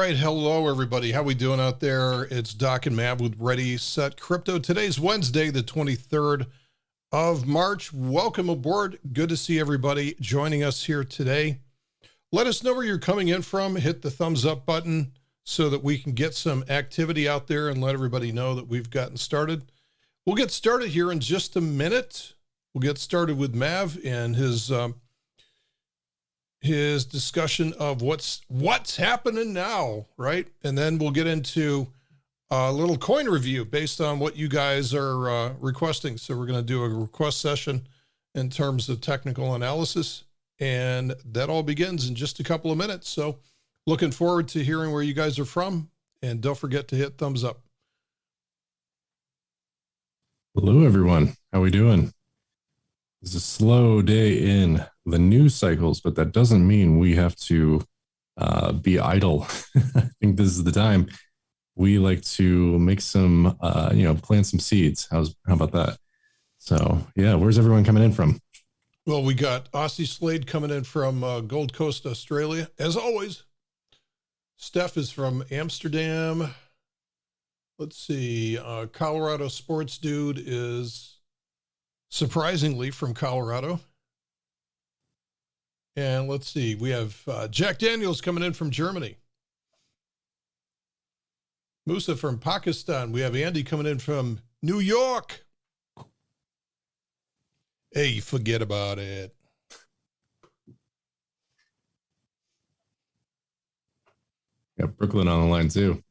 right, hello everybody. How we doing out there? It's Doc and Mav with ReadySetCrypto. Today's Wednesday, the 23rd of March. Welcome aboard. Good to see everybody joining us here today. Let us know where you're coming in from. Hit the thumbs up button so that we can get some activity out there and let everybody know that we've gotten started. We'll get started here in just a minute. We'll get started with Mav and his discussion of what's happening now, right? And then we'll get into a little coin review based on what you guys are requesting. So we're going to do a request session in terms of technical analysis, and that all begins in just a couple of minutes. So looking forward to hearing where you guys are from, and don't forget to hit thumbs up. Hello, everyone. How we doing? It's a slow day in the news cycles, but that doesn't mean we have to be idle. I think this is the time we like to make some, plant some seeds. How about that? So yeah, where's everyone coming in from? Well, we got Aussie Slade coming in from Gold Coast, Australia, as always. Steph is from Amsterdam. Let's see, Colorado Sports Dude is surprisingly from Colorado. And let's see, we have Jack Daniels coming in from Germany. Musa from Pakistan. We have Andy coming in from New York. Hey, forget about it. Got Brooklyn on the line too.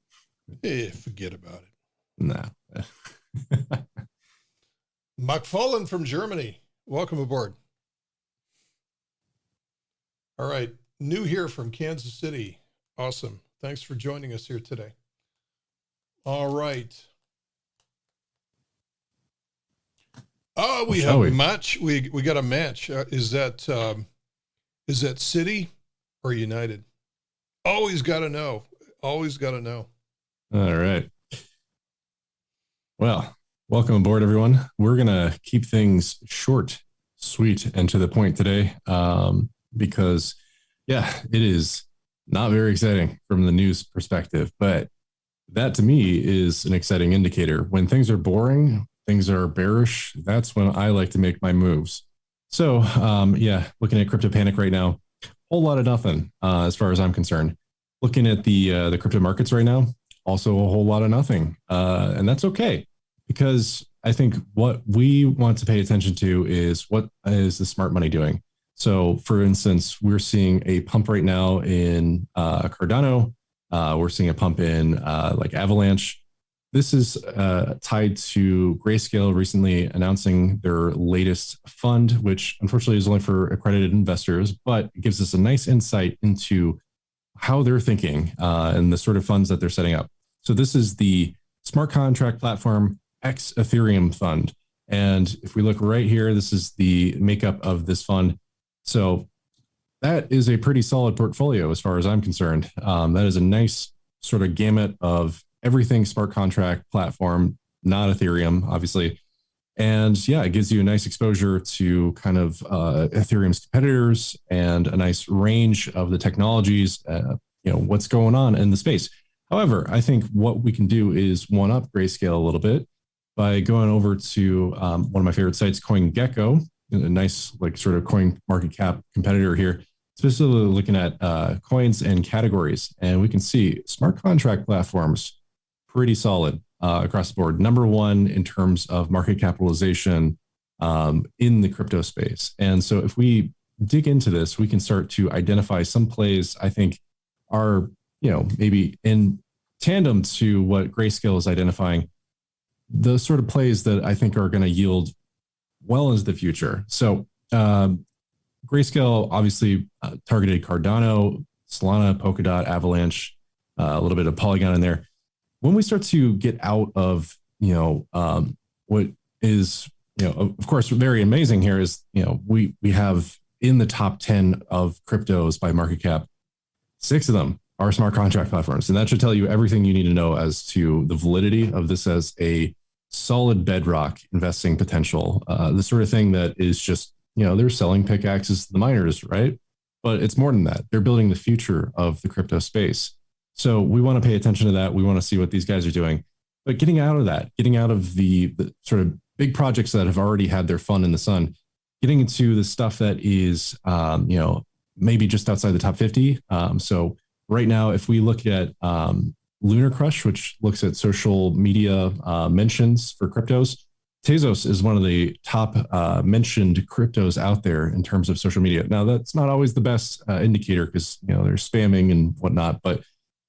Hey, forget about it. Nah. McFullen from Germany. Welcome aboard. All right. New here from Kansas City. Awesome. Thanks for joining us here today. All right. Oh, we have a match. We got a match. Is that City or United? Always got to know. Always got to know. All right. Well, welcome aboard, everyone. We're going to keep things short, sweet, and to the point today because, yeah, it is not very exciting from the news perspective. But that, to me, is an exciting indicator. When things are boring, things are bearish, that's when I like to make my moves. So, looking at Crypto Panic right now, whole lot of nothing as far as I'm concerned. Looking at the crypto markets right now, also a whole lot of nothing. And that's okay, because I think what we want to pay attention to is what is the smart money doing. So for instance, we're seeing a pump right now in Cardano. We're seeing a pump in like Avalanche. This is tied to Grayscale recently announcing their latest fund, which unfortunately is only for accredited investors, but it gives us a nice insight into how they're thinking and the sort of funds that they're setting up. So this is the smart contract platform X Ethereum fund. And if we look right here, this is the makeup of this fund. So that is a pretty solid portfolio as far as I'm concerned. That is a nice sort of gamut of everything smart contract platform, not Ethereum, obviously. And yeah, it gives you a nice exposure to kind of Ethereum's competitors and a nice range of the technologies, what's going on in the space. However, I think what we can do is one up Grayscale a little bit by going over to one of my favorite sites, CoinGecko, a nice like sort of coin market cap competitor here, specifically looking at coins and categories. And we can see smart contract platforms, pretty solid across the board. Number one in terms of market capitalization in the crypto space. And so if we dig into this, we can start to identify some plays I think are, maybe in tandem to what Grayscale is identifying, the sort of plays that I think are going to yield well into the future. So Grayscale obviously targeted Cardano, Solana, Polkadot, Avalanche, a little bit of Polygon in there. When we start to get out of, what is, of course, very amazing here is, we have in the top 10 of cryptos by market cap, 6 of them are smart contract platforms. And that should tell you everything you need to know as to the validity of this as a solid bedrock investing potential. The sort of thing that is just, they're selling pickaxes to the miners, right? But it's more than that. They're building the future of the crypto space. So we want to pay attention to that. We want to see what these guys are doing. But getting out of that, getting out of the sort of big projects that have already had their fun in the sun, getting into the stuff that is, maybe just outside the top 50. So right now, if we look at Lunar Crush, which looks at social media mentions for cryptos, Tezos is one of the top mentioned cryptos out there in terms of social media. Now, that's not always the best indicator because they're spamming and whatnot, but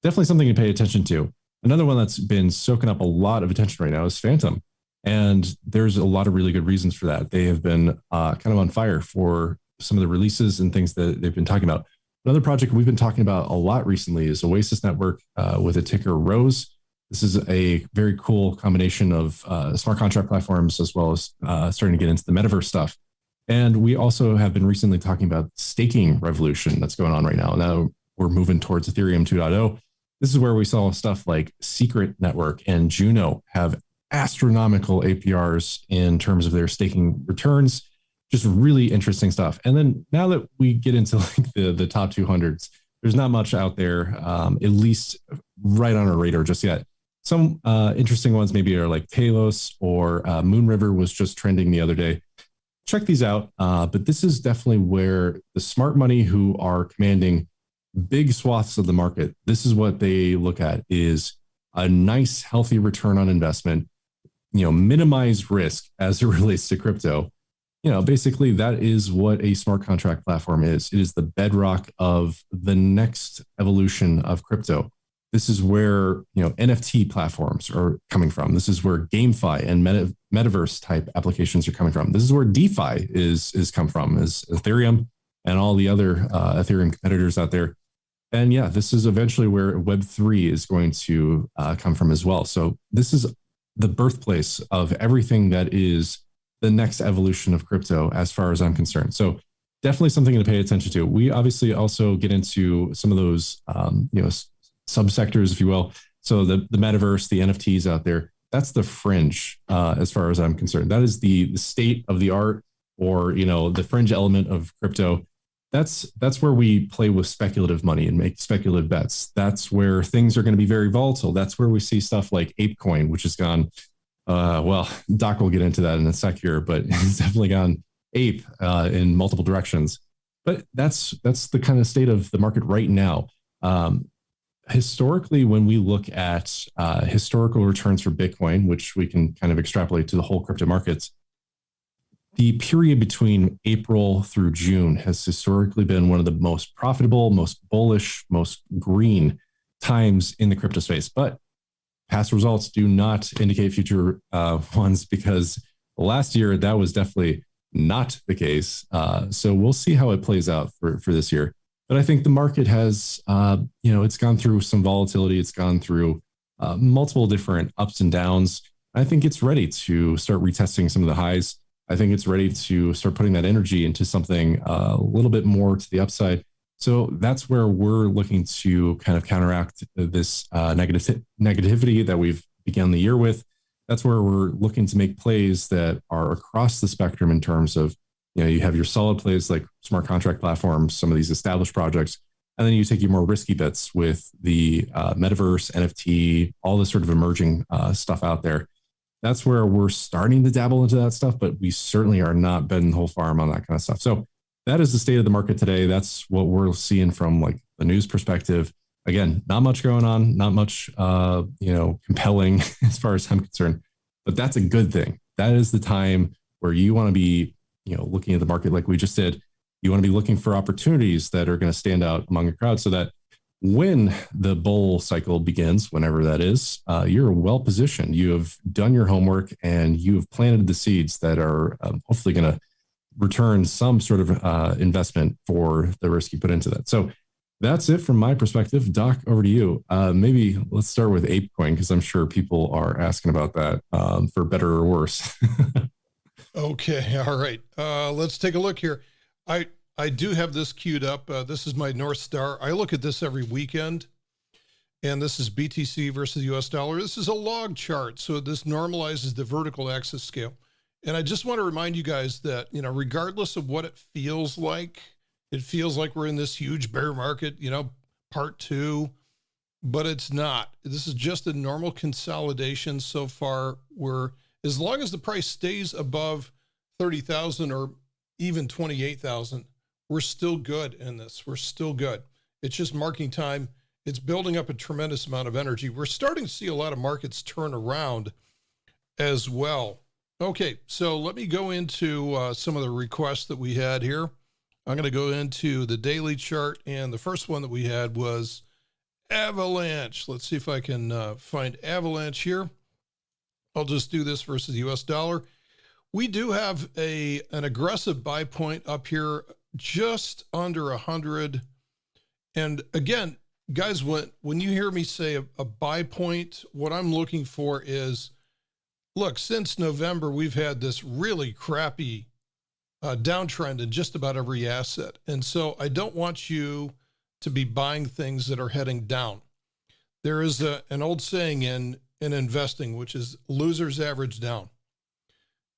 definitely something to pay attention to. Another one that's been soaking up a lot of attention right now is Phantom. And there's a lot of really good reasons for that. They have been kind of on fire for some of the releases and things that they've been talking about. Another project we've been talking about a lot recently is Oasis Network with a ticker Rose. This is a very cool combination of smart contract platforms as well as starting to get into the metaverse stuff. And we also have been recently talking about staking revolution that's going on right now. Now we're moving towards Ethereum 2.0. This is where we saw stuff like Secret Network and Juno have astronomical APRs in terms of their staking returns. Just really interesting stuff. And then now that we get into like the top 200s, there's not much out there, at least right on our radar just yet. Some interesting ones maybe are like Talos or Moon River was just trending the other day. Check these out. But this is definitely where the smart money who are commanding big swaths of the market, this is what they look at is a nice, healthy return on investment, minimize risk as it relates to crypto. Basically that is what a smart contract platform is. It is the bedrock of the next evolution of crypto. This is where, NFT platforms are coming from. This is where GameFi and metaverse type applications are coming from. This is where DeFi is come from, is Ethereum and all the other Ethereum competitors out there. And yeah, this is eventually where Web3 is going to come from as well. So this is the birthplace of everything that is the next evolution of crypto, as far as I'm concerned. So definitely something to pay attention to. We obviously also get into some of those, subsectors, if you will. So the metaverse, the NFTs out there, that's the fringe, as far as I'm concerned. That is the state of the art, or the fringe element of crypto. That's where we play with speculative money and make speculative bets. That's where things are going to be very volatile. That's where we see stuff like ApeCoin, which has gone, Doc will get into that in a sec here, but it's definitely gone ape in multiple directions. But that's the kind of state of the market right now. Historically, when we look at historical returns for Bitcoin, which we can kind of extrapolate to the whole crypto markets, the period between April through June has historically been one of the most profitable, most bullish, most green times in the crypto space. But past results do not indicate future ones, because last year that was definitely not the case. So we'll see how it plays out for this year. But I think the market has, it's gone through some volatility. It's gone through multiple different ups and downs. I think it's ready to start retesting some of the highs. I think it's ready to start putting that energy into something a little bit more to the upside. So that's where we're looking to kind of counteract this negativity that we've begun the year with. That's where we're looking to make plays that are across the spectrum in terms of, you have your solid plays like smart contract platforms, some of these established projects, and then you take your more risky bets with the metaverse, NFT, all this sort of emerging stuff out there. That's where we're starting to dabble into that stuff, but we certainly are not betting the whole farm on that kind of stuff. So that is the state of the market today. That's what we're seeing from like the news perspective. Again, not much going on, not much, compelling as far as I'm concerned, but that's a good thing. That is the time where you want to be, looking at the market like we just did. You want to be looking for opportunities that are going to stand out among a crowd so that when the bull cycle begins, whenever that is, you're well positioned. You have done your homework and you have planted the seeds that are hopefully going to return some sort of investment for the risk you put into that. So that's it from my perspective. Doc, over to you. Maybe let's start with ApeCoin, because I'm sure people are asking about that for better or worse. Okay. All right. Let's take a look here. I do have this queued up. This is my North Star. I look at this every weekend, and this is BTC versus US dollar. This is a log chart. So this normalizes the vertical axis scale. And I just want to remind you guys that, regardless of what it feels like we're in this huge bear market, part two. but it's not. This is just a normal consolidation so far, where as long as the price stays above 30,000 or even 28,000, we're still good in this. We're still good. It's just marking time. It's building up a tremendous amount of energy. We're starting to see a lot of markets turn around as well. Okay, so let me go into some of the requests that we had here. I'm going to go into the daily chart, and the first one that we had was Avalanche. Let's see if I can find Avalanche here. I'll just do this versus US dollar. We do have an aggressive buy point up here, just under 100. And again, guys, when you hear me say a buy point, what I'm looking for is, look, since November, we've had this really crappy downtrend in just about every asset. And so I don't want you to be buying things that are heading down. There is an old saying in investing, which is losers average down.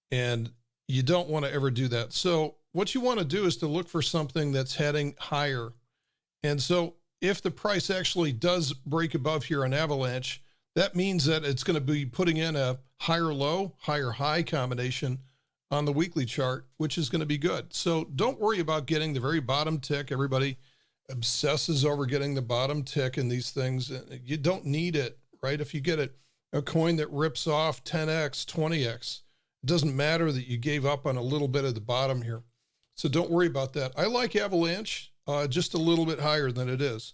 And you don't want to ever do that. So what you want to do is to look for something that's heading higher. And so if the price actually does break above here on Avalanche, that means that it's going to be putting in a higher low, higher high combination on the weekly chart, which is going to be good. So don't worry about getting the very bottom tick. Everybody obsesses over getting the bottom tick in these things. You don't need it, right? If you get a coin that rips off 10x, 20x, it doesn't matter that you gave up on a little bit of the bottom here. So don't worry about that. I like Avalanche just a little bit higher than it is.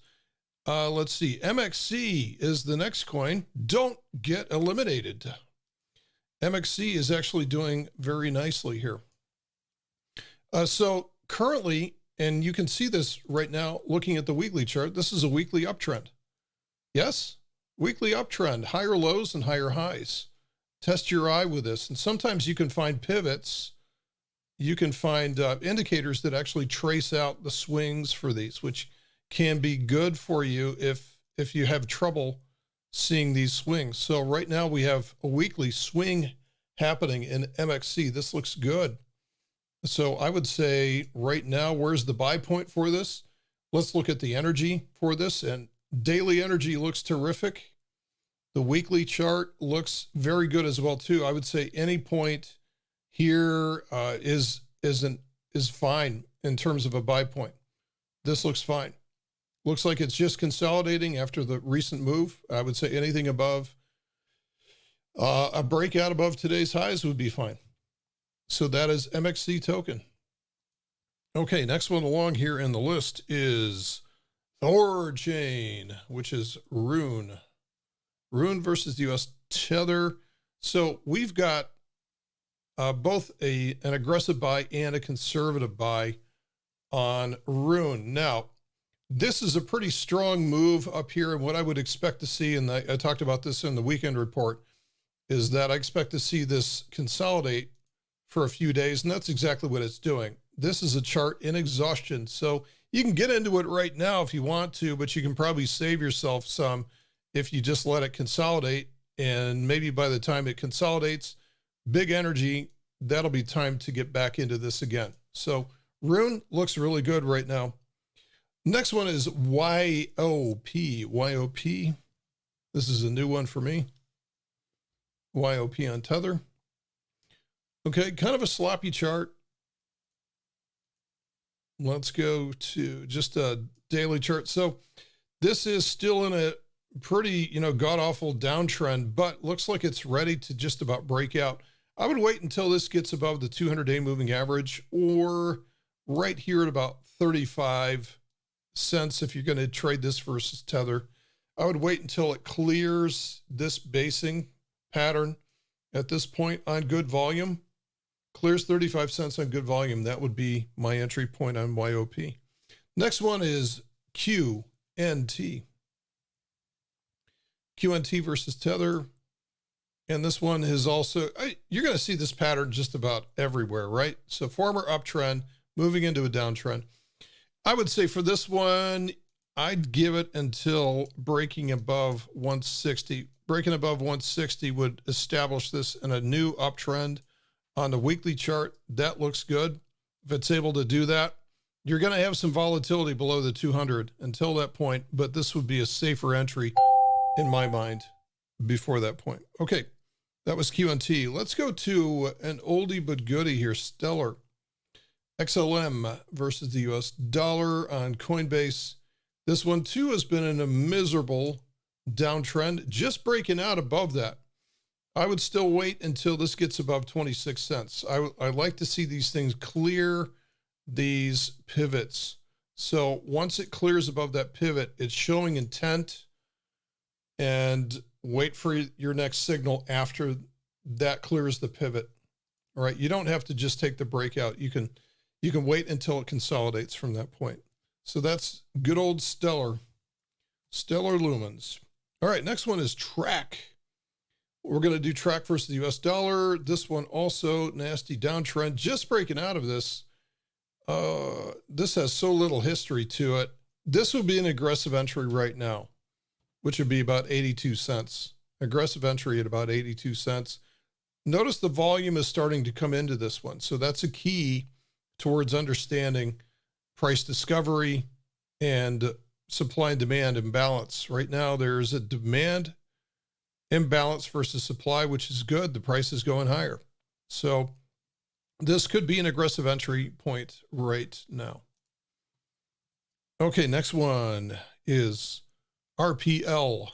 Let's see. MXC is the next coin. Don't get eliminated. MXC is actually doing very nicely here. So currently, and you can see this right now looking at the weekly chart, this is a weekly uptrend. Yes, weekly uptrend, higher lows and higher highs. Test your eye with this. And sometimes you can find pivots. You can find indicators that actually trace out the swings for these, which can be good for you if you have trouble seeing these swings. So right now we have a weekly swing happening in MXC. This looks good. So I would say right now, where's the buy point for this? Let's look at the energy for this, and daily energy looks terrific. The weekly chart looks very good as well too. I would say any point here is fine in terms of a buy point. This looks fine. Looks like it's just consolidating after the recent move. I would say anything above a breakout above today's highs would be fine. So that is MXC token. Okay, next one along here in the list is Thorchain, which is Rune. Rune versus the US Tether. So we've got both an aggressive buy and a conservative buy on Rune. Now, this is a pretty strong move up here, and what I would expect to see, and I talked about this in the weekend report, is that I expect to see this consolidate for a few days, and that's exactly what it's doing. This is a chart in exhaustion, so you can get into it right now if you want to, but you can probably save yourself some if you just let it consolidate, and maybe by the time it consolidates, big energy, that'll be time to get back into this again. So Rune looks really good right now. Next one is YOP. YOP. This is a new one for me. YOP on Tether. Okay, kind of a sloppy chart. Let's go to just a daily chart. So this is still in a pretty, god-awful downtrend, but looks like it's ready to just about break out. I would wait until this gets above the 200-day moving average, or right here at about 35 cents if you're going to trade this versus Tether. I would wait until it clears this basing pattern at this point on good volume. Clears 35 cents on good volume. That would be my entry point on YOP. Next one is QNT. QNT versus Tether. And this one is also, you're going to see this pattern just about everywhere, right? So former uptrend, moving into a downtrend. I would say for this one, I'd give it until breaking above 160. Breaking above 160 would establish this in a new uptrend on the weekly chart. That looks good. If it's able to do that, You're going to have some volatility below the 200 until that point, but this would be a safer entry in my mind before that point. Okay, that was QNT. Let's go to an oldie but goodie here, Stellar. XLM versus the US dollar on Coinbase. This one too has been in a miserable downtrend, just breaking out above that. I would still wait until this gets above 26 cents. I like to see these things clear these pivots. So once it clears above that pivot, it's showing intent, and wait for your next signal after that clears the pivot. All right. You don't have to just take the breakout. You can wait until it consolidates from that point. So that's good old Stellar Lumens. All right. Next one is Track. We're going to do Track versus the US dollar. This one also nasty downtrend, just breaking out of this. This has so little history to it. This would be an aggressive entry right now, which would be about 82 cents. Aggressive entry at about 82 cents. Notice the volume is starting to come into this one. So that's a key towards understanding price discovery and supply and demand imbalance. Right now, there's a demand imbalance versus supply, which is good. The price is going higher. So this could be an aggressive entry point right now. Okay, next one is RPL.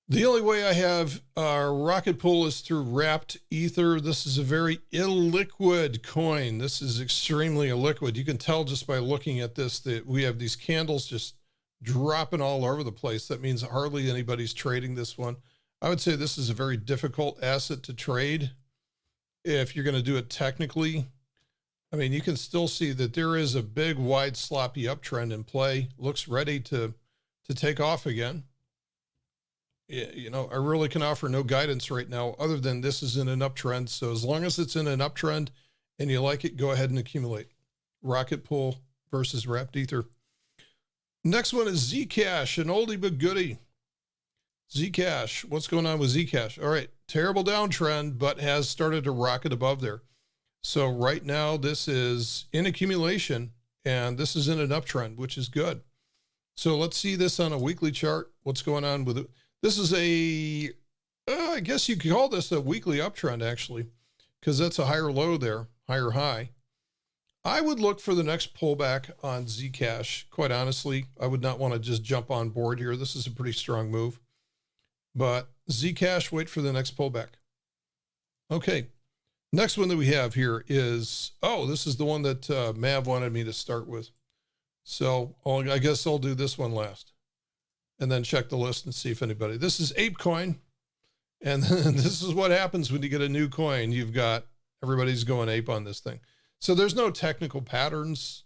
The only way I have Rocket Pool is through wrapped ether. This is a very illiquid coin. This is extremely illiquid. You can tell just by looking at this that we have these candles just dropping all over the place. That means hardly anybody's trading this one. I would say this is a very difficult asset to trade if you're going to do it technically. I mean, you can still see that there is a big, wide, sloppy uptrend in play. Looks ready to take off again. You know, I really can offer no guidance right now other than this is in an uptrend. So as long as it's in an uptrend and you like it, go ahead and accumulate. Rocket Pool versus wrapped ether. Next one is Zcash, an oldie but goodie. Zcash, what's going on with Zcash? All right, terrible downtrend, but has started to rocket above there. So right now, this is in accumulation, and this is in an uptrend, which is good. So let's see this on a weekly chart. What's going on with it? This is I guess you could call this a weekly uptrend, actually, because that's a higher low there, higher high. I would look for the next pullback on Zcash. Quite honestly, I would not want to just jump on board here. This is a pretty strong move. But Zcash, wait for the next pullback. Okay. Next one that we have here is, this is the one that Mav wanted me to start with. So I guess I'll do this one last and then check the list and see if anybody. This is ApeCoin. And this is what happens when you get a new coin. You've got everybody's going ape on this thing. So there's no technical patterns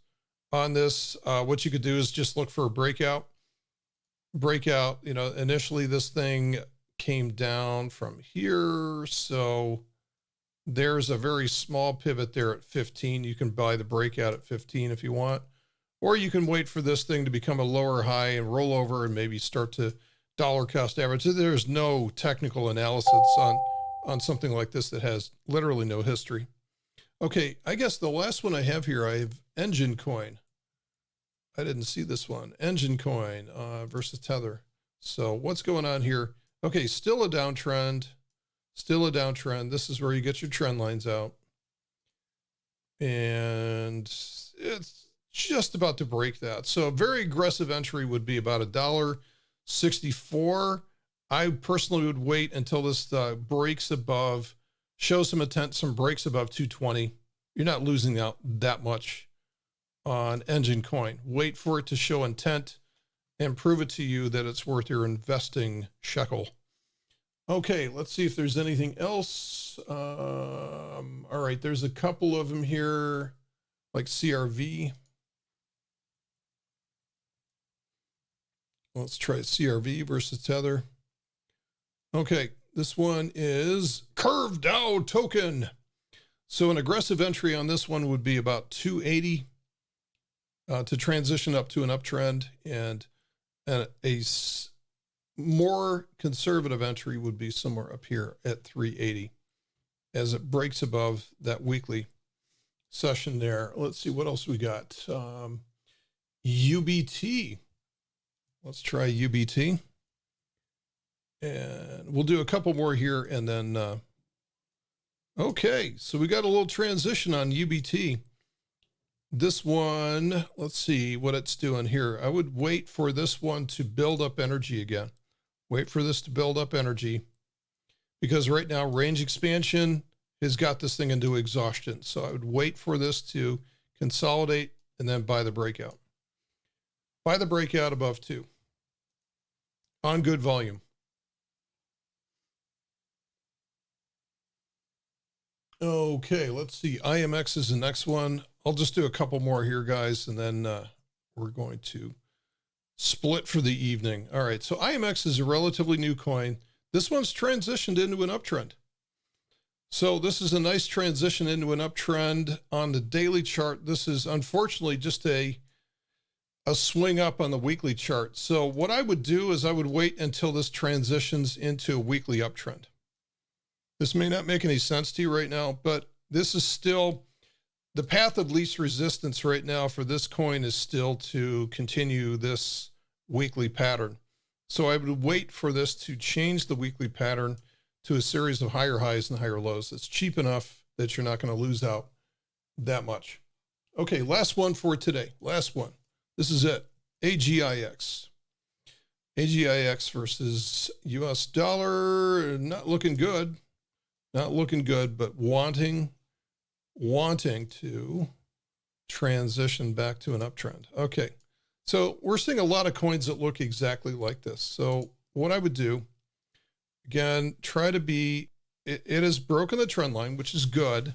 on this. What you could do is just look for a breakout. You know, initially this thing came down from here. So there's a very small pivot there at 15. You can buy the breakout at 15 if you want, or you can wait for this thing to become a lower high and roll over and maybe start to dollar cost average. So there's no technical analysis on something like this that has literally no history. Okay, I guess the last one I have here, I have Engine Coin. I didn't see this one. Engine Coin versus Tether. So what's going on here? Okay, still a downtrend. This is where you get your trend lines out. And it's just about to break that. So a very aggressive entry would be about $1.64. I personally would wait until this breaks above, shows some intent, some breaks above 220. You're not losing out that much on Engine Coin. Wait for it to show intent and prove it to you that it's worth your investing shekel. Okay, let's see if there's anything else. All right, there's a couple of them here, like CRV. Let's try CRV versus Tether. Okay, this one is Curve DAO token. So an aggressive entry on this one would be about 280 to transition up to an uptrend, and a more conservative entry would be somewhere up here at 380 as it breaks above that weekly. session there. Let's see what else we got. UBT. Let's try UBT. And we'll do a couple more here and then, okay. So we got a little transition on UBT. This one, let's see what it's doing here. I would wait for this one to build up energy again. Wait for this to build up energy because right now range expansion has got this thing into exhaustion. So I would wait for this to consolidate and then buy the breakout. Buy the breakout above 2 on good volume. Okay, let's see. IMX is the next one. I'll just do a couple more here, guys, and then we're going to split for the evening. All right, so IMX is a relatively new coin. This one's transitioned into an uptrend. So this is a nice transition into an uptrend on the daily chart. This is unfortunately just a swing up on the weekly chart. So what I would do is I would wait until this transitions into a weekly uptrend. This may not make any sense to you right now, but this is still the path of least resistance right now for this coin is still to continue this weekly pattern. So I would wait for this to change the weekly pattern to a series of higher highs and higher lows. It's cheap enough that you're not going to lose out that much. Okay, last one for today. Last one. This is it. AGIX. AGIX versus US dollar. Not looking good. Not looking good, but wanting to transition back to an uptrend. Okay. So we're seeing a lot of coins that look exactly like this. So what I would do, again, try to be, it has broken the trend line, which is good.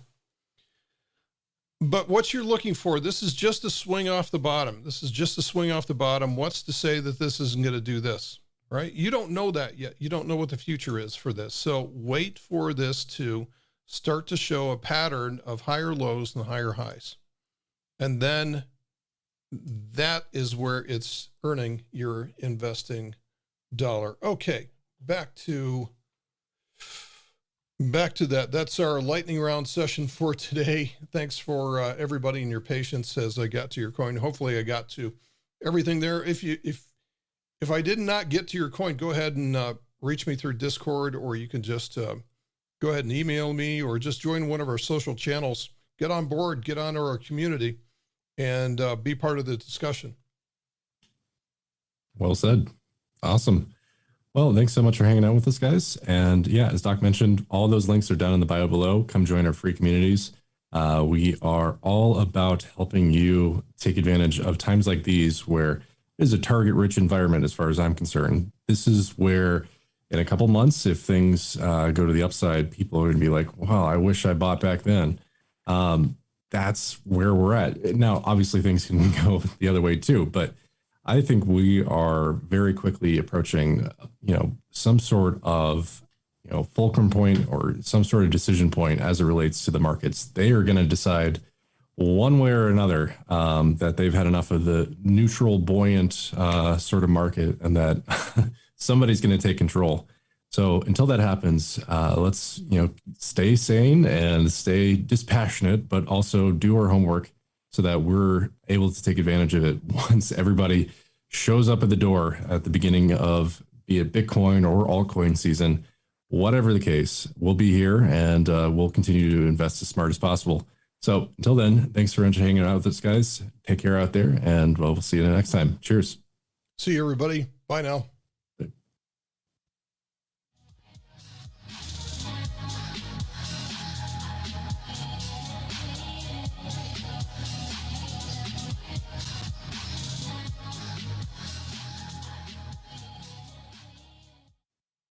But what you're looking for, this is just a swing off the bottom. This is just a swing off the bottom. What's to say that this isn't going to do this, right? You don't know that yet. You don't know what the future is for this. So wait for this to start to show a pattern of higher lows and higher highs. And then that is where it's earning your investing dollar. Okay, back to that. That's our lightning round session for today. Thanks for everybody and your patience as I got to your coin. Hopefully I got to everything there. If I did not get to your coin, go ahead and reach me through Discord, or you can just go ahead and email me, or just join one of our social channels. Get on board, get onto our community, and be part of the discussion. Well said. Awesome. Well, thanks so much for hanging out with us, guys. And yeah, as Doc mentioned, all those links are down in the bio below. Come join our free communities. We are all about helping you take advantage of times like these where there's a target-rich environment as far as I'm concerned. This is where in a couple months, if things go to the upside, people are going to be like, wow, I wish I bought back then. That's where we're at. Now, obviously, things can go the other way too, but I think we are very quickly approaching, some sort of, fulcrum point or some sort of decision point as it relates to the markets. They are going to decide one way or another that they've had enough of the neutral, buoyant sort of market, and that somebody's going to take control. So until that happens, let's, stay sane and stay dispassionate, but also do our homework so that we're able to take advantage of it once everybody shows up at the door at the beginning of, be it Bitcoin or altcoin season. Whatever the case, we'll be here and we'll continue to invest as smart as possible. So until then, thanks for hanging out with us, guys. Take care out there, and we'll see you next time. Cheers. See you, everybody. Bye now.